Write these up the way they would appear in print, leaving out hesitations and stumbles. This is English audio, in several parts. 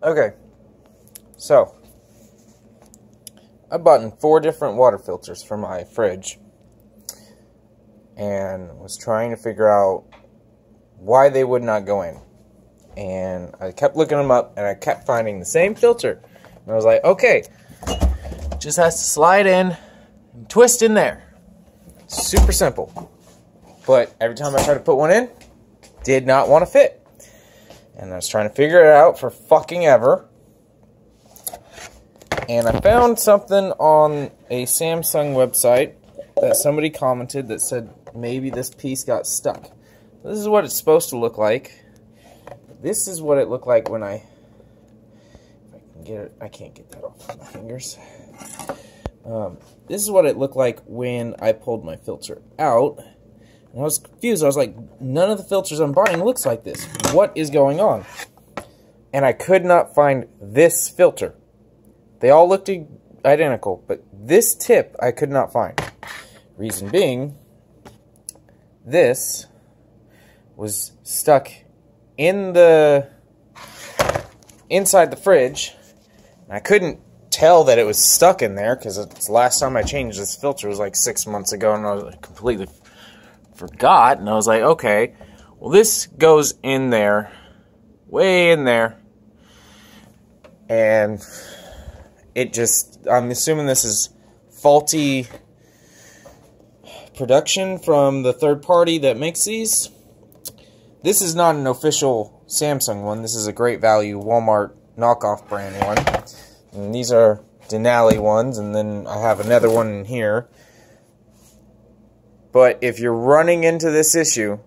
Okay, so I bought 4 different water filters for my fridge and was trying to figure out why they would not go in. And I kept looking them up and I kept finding the same filter. And I was like, okay, just has to slide in and twist in there. Super simple. But every time I tried to put one in, did not want to fit. And I was trying to figure it out for fucking ever. And I found something on a Samsung website that somebody commented that said maybe this piece got stuck. This is what it's supposed to look like. This is what it looked like when if I can get it, I can't get that off my fingers. This is what it looked like when I pulled my filter out. And I was confused. I was like, none of the filters I'm buying looks like this. What is going on? And I could not find this filter. They all looked identical, but this tip I could not find. Reason being, this was stuck in inside the fridge. And I couldn't tell that it was stuck in there because the last time I changed this filter was like 6 months ago, and I was completely forgot. And I was like, okay, well, this goes in there, way in there, and it just, I'm assuming this is faulty production from the third party that makes these. This is not an official Samsung one. This is a Great Value Walmart knockoff brand one. And these are Denali ones, and then I have another one in here. But if you're running into this issue,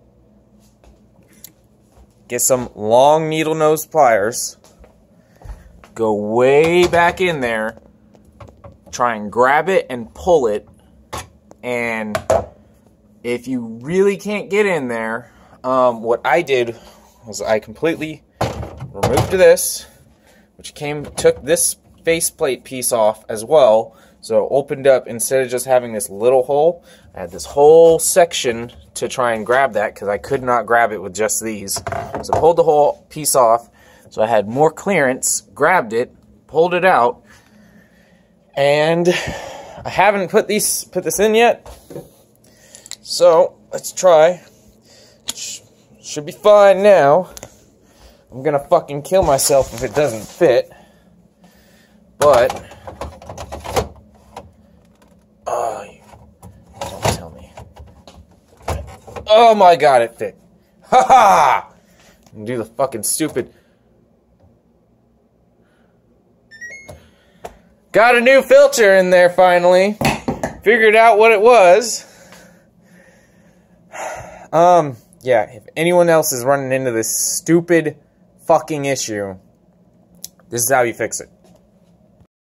get some long needle nose pliers, go way back in there, try and grab it and pull it, and if you really can't get in there, what I did was I completely removed this, which took this faceplate piece off as well. So it opened up, instead of just having this little hole, I had this whole section to try and grab that because I could not grab it with just these. So I pulled the whole piece off, so I had more clearance, grabbed it, pulled it out, and I haven't put this in yet. So let's try. Should be fine now. I'm gonna fucking kill myself if it doesn't fit. But don't tell me. Oh my god, it fit. Ha ha! Do the fucking stupid. Got a new filter in there finally. Figured out what it was. Yeah, if anyone else is running into this stupid fucking issue, this is how you fix it.